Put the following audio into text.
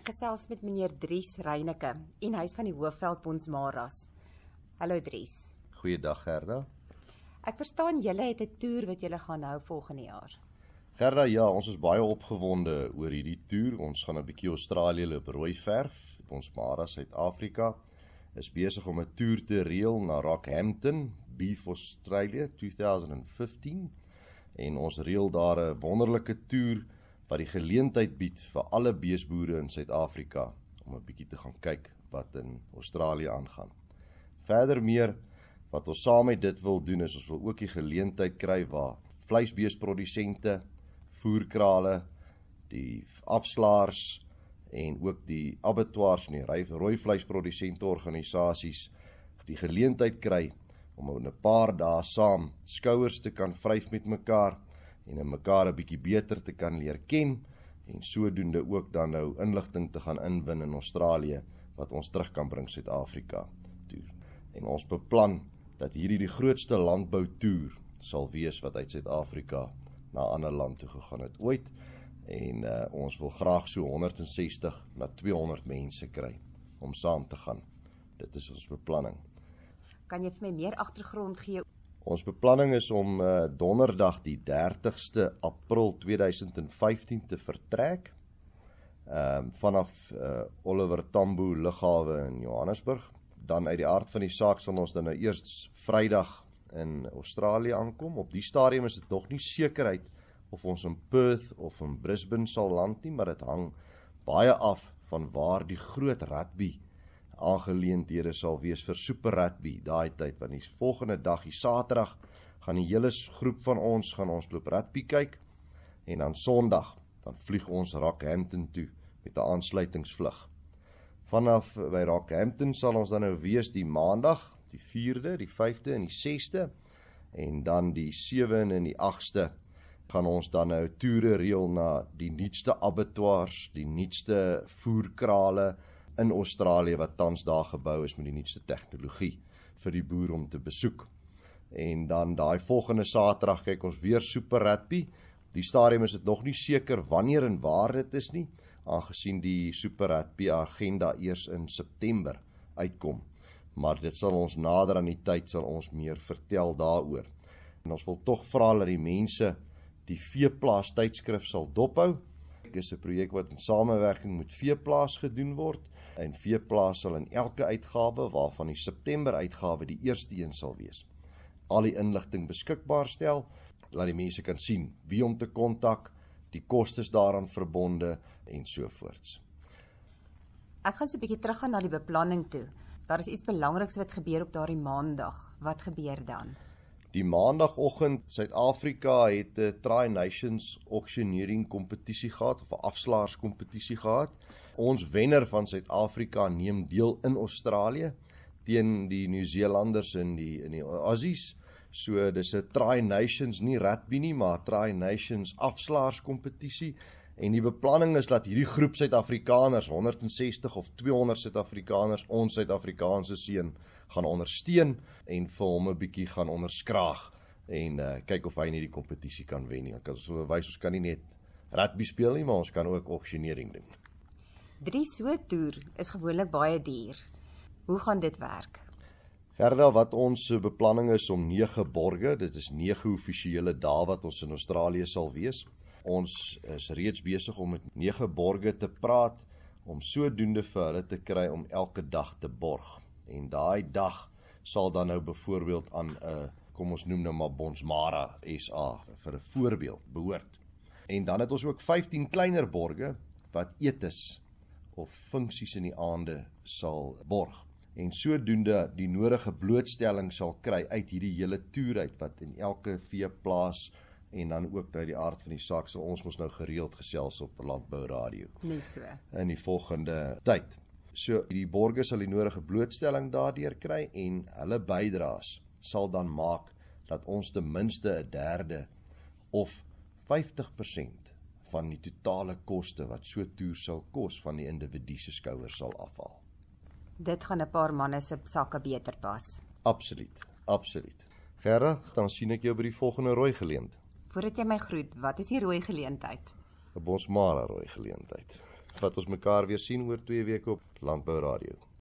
Ek gesels met meneer Dries Reyneke en hy is van die Hoofveld Bonsmaras. Hallo Dries. Goeiedag Gerda. Ek verstaan julle het 'n toer wat julle gaan hou volgende jaar. Gerda, ja, ons is baie opgewonde oor hierdie toer. Ons gaan 'n bietjie Australië loop rooi verf. Bonsmaras Suid-Afrika is besig om 'n toer te reël na Rockhampton, Beef Australia 2015. En ons reël daar 'n wonderlike toer wat die geleentheid bied vir alle beesboere in Suid-Afrika om 'n bietjie te gaan kyk wat in Australië aangaan. Verder meer, wat ons saam met dit wil doen is, ons wil ook die geleentheid kry waar vleisbeesprodusente, voerkrale, die afslaers en ook die abattoirs en die rooi vleisprodusente organisasies die geleentheid kry om in 'n paar dae saam skouers te kan vryf met mekaar en in mekaar 'n bietjie beter te kan leer ken en sodoende ook dan nou inligting te gaan inwin in Australië wat ons terug kan bring Suid-Afrika toe. En ons beplan dat hierdie die grootste landboutoer sal wees wat uit Suid-Afrika na 'n ander land toe gegaan het ooit en ons wil graag so 160 na 200 mense kry om saam te gaan. Dit is ons beplanning. Kan jy vir my meer agtergrond gee? Ons beplanning is om donderdag die 30ste April 2015 te vertrek vanaf Oliver Tambo lughawe in Johannesburg. Dan uit die aard van die saak sal ons dan nou eers Vrydag in Australië aankom. Op die stadium is dit nog nie sekerheid of ons in Perth of in Brisbane sal land nie, maar dit hang baie af van waar die groot rugby aangeleenthede sal wees vir Super Rugby daai tyd, want die volgende dag, die Saterdag, gaan die hele groep van ons gaan ons loop rugby kyk en dan Sondag dan vlieg ons Rockhampton toe met 'n aansluitingsvlug. Vanaf by Rockhampton sal ons dan nou wees die Maandag, die 4de, die 5de en die 6de en dan die 7de en die 8de gaan ons dan nou toere reël na die nuutste abattoirs, die nuutste voerkrale in Australië wat tans daar gebou is met die nuutste tegnologie vir die boer om te besoek. En dan daai volgende Saterdag kyk ons weer Super Rugby. Op die stadium is dit nog nie seker wanneer en waar dit is nie, aangesien die Super Rugby agenda eers in September uitkom. Maar dit sal ons nader aan die tyd sal ons meer vertel daaroor. En ons wil tog vra dat die mense die Veeplaas tydskrif sal dophou. Dit is 'n projek wat in samewerking met Veeplaas gedoen word. En Veeplaas sal in elke uitgawe, waarvan die September uitgawe die eerste een sal wees, al die inligting beskikbaar stel, laat die mense kan sien wie om te kontak, die kostes daaraan verbonde en sovoorts. Ek gaan so 'n bietjie teruggaan na die beplanning toe. Daar is iets belangriks wat gebeur op daardie Maandag. Wat gebeur dan? Die Maandagoggend, Suid-Afrika het 'n Tri-Nations auctioneering kompetisie gehad of 'n afslaerskompetisie gehad. Ons wenner van Suid-Afrika neem deel in Australië teen die Nieu-Zeelanders en die Aussies. So dis 'n Tri-Nations, nie rugby nie, maar Tri-Nations afslaerskompetisie. En die beplanning is dat hierdie groep Suid-Afrikaners, 160 of 200 Suid-Afrikaners, ons Suid-Afrikaanse seun gaan ondersteun en vir hom 'n bietjie gaan onderskraag en kyk of hy nie die kompetisie kan wen nie. Ons wil wys ons kan nie net rugby speel nie, maar ons kan ook auctioneering doen. Drie so toer is gewoonlik baie duur. Hoe gaan dit werk? Gerda, wat ons beplanning is om 9 borge, dit is 9 offisiële dae wat ons in Australië sal wees. Ons is reeds besig om met 9 borge te praat, om sodoende vir hulle te kry om elke dag te borg. En daai dag sal dan nou byvoorbeeld aan kom ons noem nou maar Bonsmaras SA vir 'n voorbeeld behoort. En dan het ons ook 15 kleiner borge wat etes of funksies in die aande sal borg. En sodoende die nodige blootstelling sal kry uit hierdie hele toer uit wat in elke veeplaas en dan ook uit die aard van die saak sal ons mos nou gereeld gesels op Landbou Radio. Net so. In die volgende tyd. So die borge sal die nodige blootstelling daardeur kry en hulle bydraes sal dan maak dat ons ten minste 1/3 of 50% van die totale koste wat so toer sal kos van die individu se skouers sal afhaal. Dit gaan 'n paar manne se sakke beter pas. Absoluut, absoluut. Gerrig, dan sien ek jou by die volgende rooi geleentheid. Voordat jy my groet, wat is die rooi geleentheid? 'n Bonsmaras rooi geleentheid. wat ons mekaar weer sien oor 2 weke op Landbou Radio.